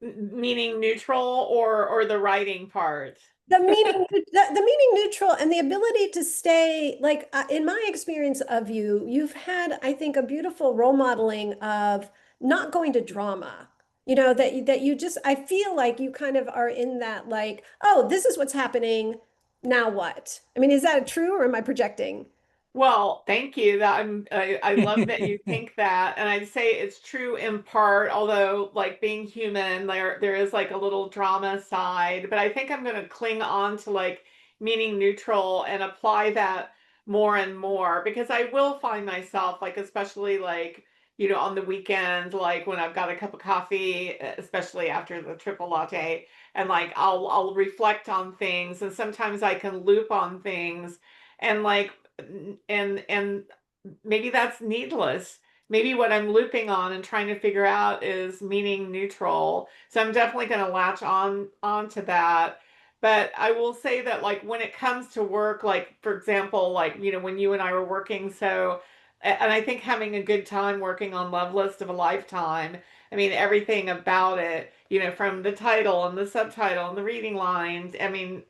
Meaning neutral or the writing part? The meaning neutral and the ability to stay like in my experience of you, you've had, I think, a beautiful role modeling of not going to drama. That you just I feel like you kind of are in that like, oh, this is what's happening. Now what? I mean, is that true or am I projecting? Well, thank you. I love that you think that, and I'd say it's true in part. Although, like being human, there is like a little drama side. But I think I'm going to cling on to like meaning neutral and apply that more and more because I will find myself like, especially like on the weekend, like when I've got a cup of coffee, especially after the triple latte, and like I'll reflect on things, and sometimes I can loop on things, and like and maybe that's needless. Maybe what I'm looping on and trying to figure out is meaning neutral. So I'm definitely going to latch onto that. But I will say that like when it comes to work, like for example, like when you and I were working, so and I think having a good time working on Love List of a Lifetime. I mean everything about it, from the title and the subtitle and the reading lines. I mean,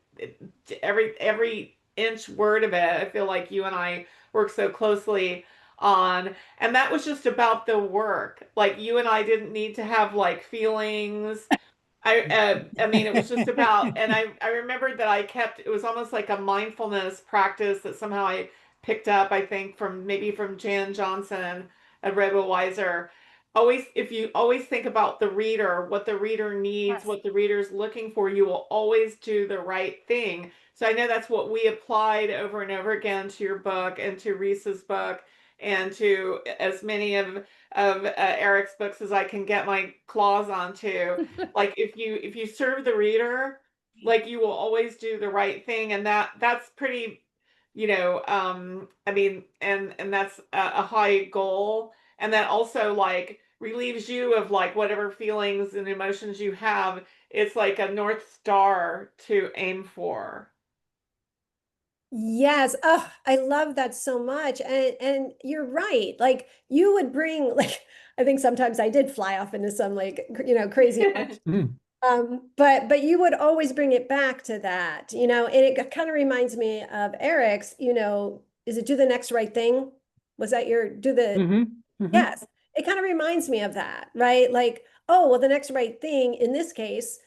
every inch word of it, I feel like you and I worked so closely on. And that was just about the work. Like you and I didn't need to have like feelings. I mean, it was just about, and I remembered that it was almost like a mindfulness practice that somehow I picked up, I think, from Jan Johnson at Rebel Wiser. Always, if you always think about the reader, what the reader needs, Yes. what the reader's looking for, you will always do the right thing. So I know that's what we applied over and over again to your book and to Reese's book and to as many of Eric's books as I can get my claws onto. Like if you serve the reader, like you will always do the right thing, and that's pretty, I mean, and that's a high goal, and that also like relieves you of like whatever feelings and emotions you have. It's like a North Star to aim for. Yes. Oh, I love that so much. And you're right. Like you would bring like I think sometimes I did fly off into some like crazy emotion. Mm. But you would always bring it back to that, and it kind of reminds me of Eric's, is it do the next right thing? Was that your do the Hmm. yes. It kind of reminds me of that, right? Like, oh, well, the next right thing in this case,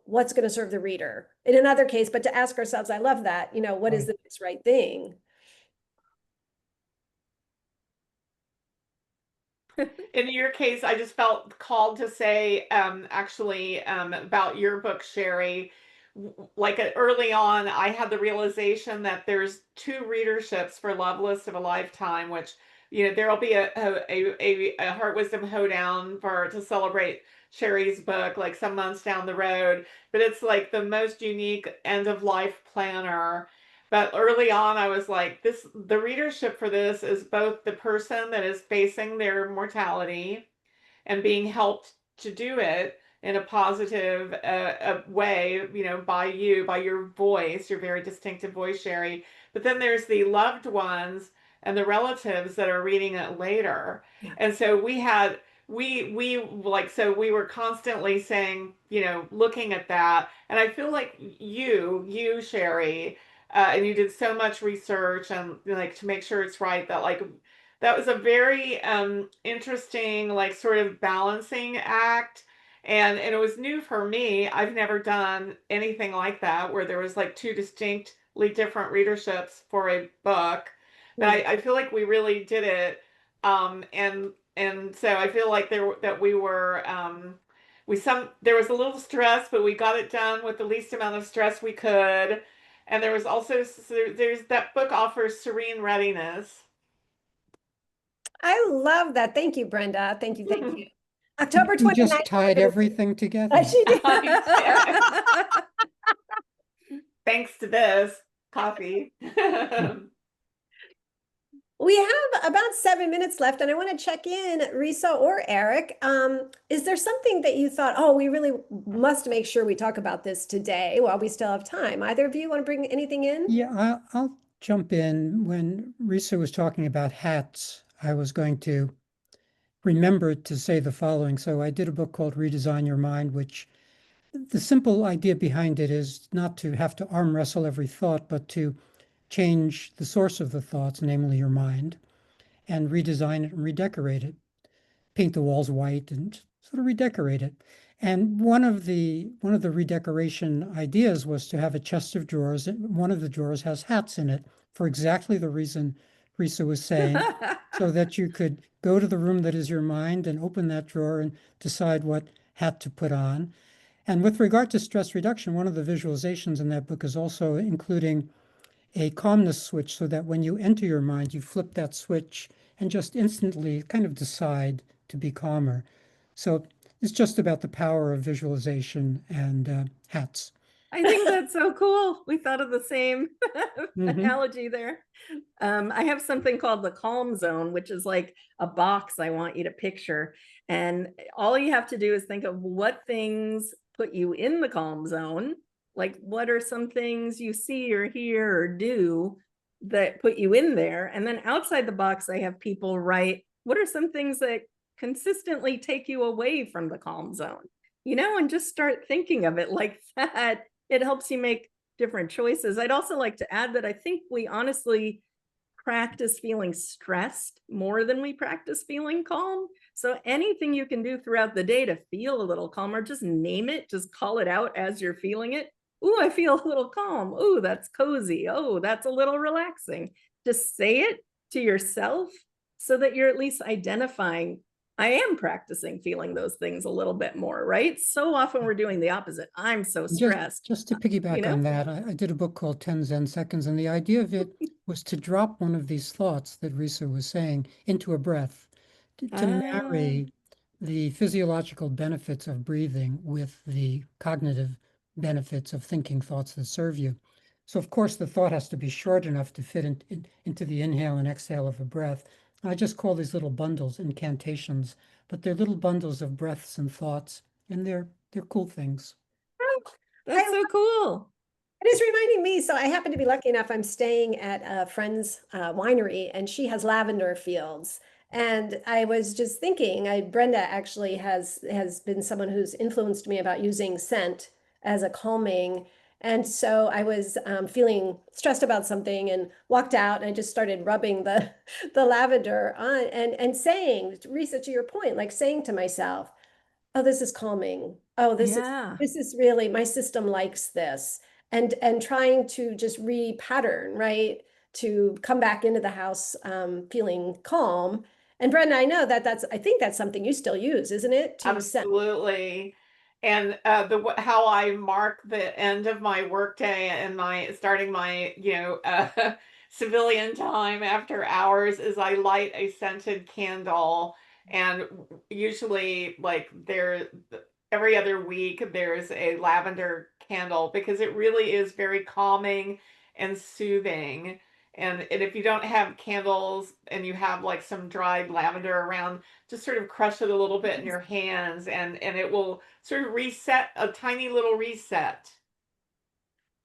what's going to serve the reader? In another case, but to ask ourselves, I love that, what is Right. the next right thing? In your case, I just felt called to say, actually, about your book, Sherry, early on, I had the realization that there's 2 readerships for Love List of a Lifetime, which, there'll be a Heart Wisdom hoedown to celebrate Sherry's book, like some months down the road, but it's like the most unique end of life planner. But early on, I was like, the readership for this is both the person that is facing their mortality and being helped to do it in a positive way, by you, by your voice, your very distinctive voice, Sherry. But then there's the loved ones and the relatives that are reading it later. Yeah. And so we were constantly saying, looking at that. And I feel like you, Sherry, and you did so much research and like to make sure it's right, that was a very interesting, like, sort of balancing act. And it was new for me. I've never done anything like that where there was like 2 distinctly different readerships for a book. But I feel like we really did it. And so I feel like there was a little stress, but we got it done with the least amount of stress we could. And there was also there's that book offers serene readiness. I love that. Thank you, Brenda. Thank you. Thank you. October You 29th. just tied everything together. She did. Thanks to this coffee. We have about 7 minutes left, and I want to check in, Risa or Eric. Is there something that you thought, oh, we really must make sure we talk about this today while we still have time? Either of you want to bring anything in? Yeah, I'll jump in. When Risa was talking about hats, I was going to remember to say the following. So I did a book called Redesign Your Mind, which the simple idea behind it is not to have to arm wrestle every thought, but to change the source of the thoughts, namely your mind, and redesign it and redecorate it. Paint the walls white and sort of redecorate it. And one of the redecoration ideas was to have a chest of drawers. One of the drawers has hats in it for exactly the reason Risa was saying, so that you could go to the room that is your mind and open that drawer and decide what hat to put on. And with regard to stress reduction, one of the visualizations in that book is also including a calmness switch, so that when you enter your mind, you flip that switch and just instantly kind of decide to be calmer. So it's just about the power of visualization and hats. I think that's so cool. We thought of the same Mhm. analogy there. I have something called the calm zone, which is like a box I want you to picture. And all you have to do is think of what things put you in the calm zone. Like, what are some things you see or hear or do that put you in there? And then outside the box, I have people write, what are some things that consistently take you away from the calm zone? And just start thinking of it like that. It helps you make different choices. I'd also like to add that I think we honestly practice feeling stressed more than we practice feeling calm. So anything you can do throughout the day to feel a little calmer, just name it, just call it out as you're feeling it. Ooh, I feel a little calm. Ooh, that's cozy. Oh, that's a little relaxing. Just say it to yourself so that you're at least identifying, I am practicing feeling those things a little bit more, right? So often we're doing the opposite. I'm so stressed. Just to piggyback on that, I did a book called 10 Zen Seconds, and the idea of it was to drop one of these thoughts that Risa was saying into a breath, to marry the physiological benefits of breathing with the cognitive benefits of thinking thoughts that serve you. So of course the thought has to be short enough to fit into the inhale and exhale of a breath. I just call these little bundles incantations, but they're little bundles of breaths and thoughts, and they're cool things. That's so cool. It is reminding me, so I happen to be lucky enough, I'm staying at a friend's winery, and she has lavender fields. And I was just thinking, Brenda actually has been someone who's influenced me about using scent as a calming. And so I was feeling stressed about something and walked out, and I just started rubbing the lavender on and saying, Risa, to your point, like saying to myself, oh, this is calming. Oh, this is really, my system likes this. And trying to just repattern, right? To come back into the house feeling calm. And Brenda, I know I think that's something you still use, isn't it? To scent. Absolutely. and how I mark the end of my workday and starting my civilian time after hours is I light a scented candle, and usually like every other week there's a lavender candle because it really is very calming and soothing. And if you don't have candles and you have like some dried lavender around, just sort of crush it a little bit in your hands, and it will sort of reset, a tiny little reset.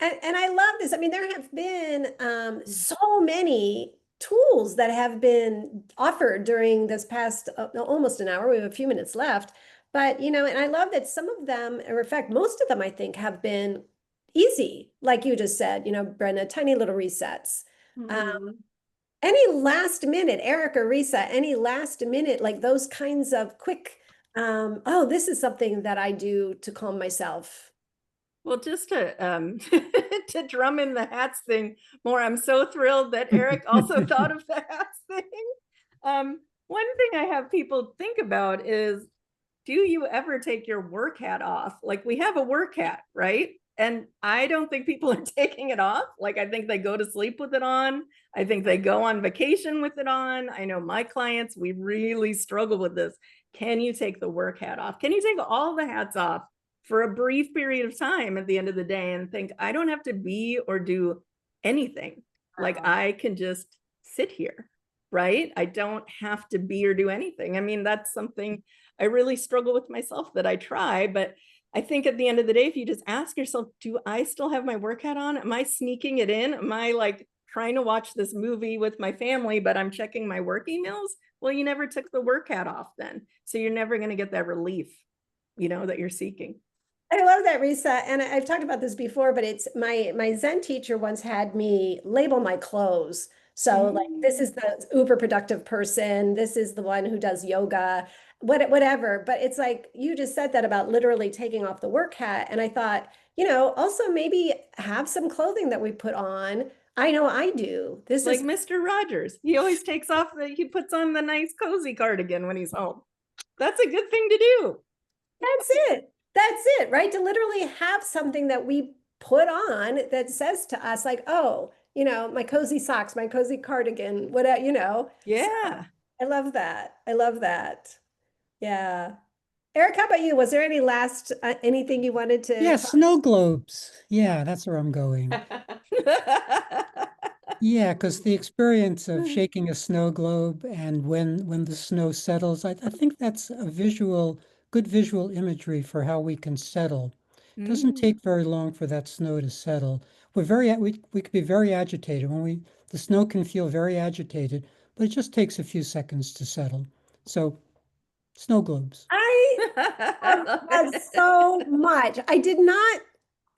And I love this. I mean, there have been so many tools that have been offered during this past almost an hour. We have a few minutes left, but and I love that some of them, or in fact, most of them, I think, have been easy, like you just said. Brenda, tiny little resets. Mhm. Any last minute, Eric or Risa, any last minute, like those kinds of quick, oh, this is something that I do to calm myself. Well, just to to drum in the hats thing more, I'm so thrilled that Eric also thought of the hats thing. One thing I have people think about is, do you ever take your work hat off? Like, we have a work hat, right? And I don't think people are taking it off. Like, I think they go to sleep with it on. I think they go on vacation with it on. I know my clients, we really struggle with this. Can you take the work hat off? Can you take all the hats off for a brief period of time at the end of the day and think, I don't have to be or do anything. Like, I can just sit here, right? I don't have to be or do anything. I mean, that's something I really struggle with myself that I try, but I think at the end of the day, if you just ask yourself, do I still have my work hat on? Am I sneaking it in? Am I like trying to watch this movie with my family, but I'm checking my work emails? Well, you never took the work hat off then. So you're never going to get that relief, that you're seeking. I love that, Risa. And I've talked about this before, but it's my Zen teacher once had me label my clothes. So like, this is the uber productive person. This is the one who does yoga, whatever. But it's like, you just said that about literally taking off the work hat. And I thought, also maybe have some clothing that we put on. I know I do. This Like is Mr. Rogers. He always he puts on the nice cozy cardigan when he's home. That's a good thing to do. That's it. That's it, right? To literally have something that we put on that says to us, like, oh, my cozy socks, my cozy cardigan, whatever, So Yeah. I love that. I love that. Yeah. Eric, how about you? Was there any last anything you wanted to Yeah, talk? snow globes. Yeah, that's where I'm going. Yeah, because the experience of shaking a snow globe and when the snow settles, I think that's a good visual imagery for how we can settle. Doesn't take very long for that snow to settle. We could be very agitated the snow can feel very agitated, but it just takes a few seconds to settle. So snow globes. I love that so much. I did not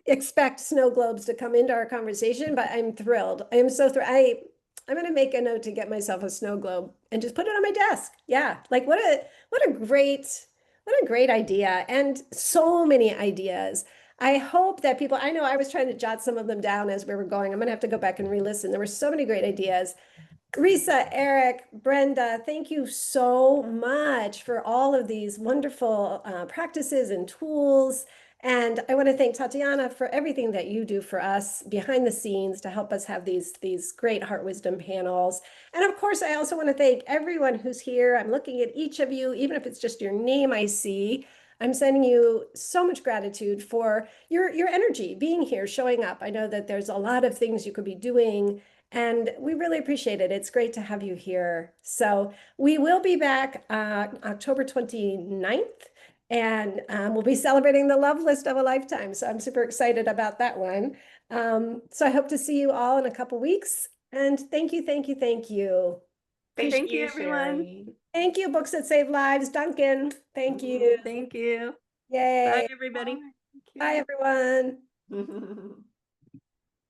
expect snow globes to come into our conversation, but I'm thrilled. I am so thrilled. I'm going to make a note to get myself a snow globe and just put it on my desk. Yeah. Like what a great idea, and so many ideas. I hope that I know I was trying to jot some of them down as we were going. I'm going to have to go back and re-listen. There were so many great ideas. Risa, Eric, Brenda, thank you so much for all of these wonderful practices and tools. And I want to thank Tatiana for everything that you do for us behind the scenes to help us have these great Heart Wisdom panels. And of course, I also want to thank everyone who's here. I'm looking at each of you, even if it's just your name I see. I'm sending you so much gratitude for your energy, being here, showing up. I know that there's a lot of things you could be doing, and we really appreciate it. It's great to have you here. So we will be back October 29th, and we'll be celebrating the love list of a lifetime. So I'm super excited about that one. So I hope to see you all in a couple weeks. And thank you, thank you, thank you. Thank you, everyone. Sherry. Thank you, Books That Save Lives. Duncan, thank you. Thank you. Yay. Bye, everybody. Bye, everyone. Bye.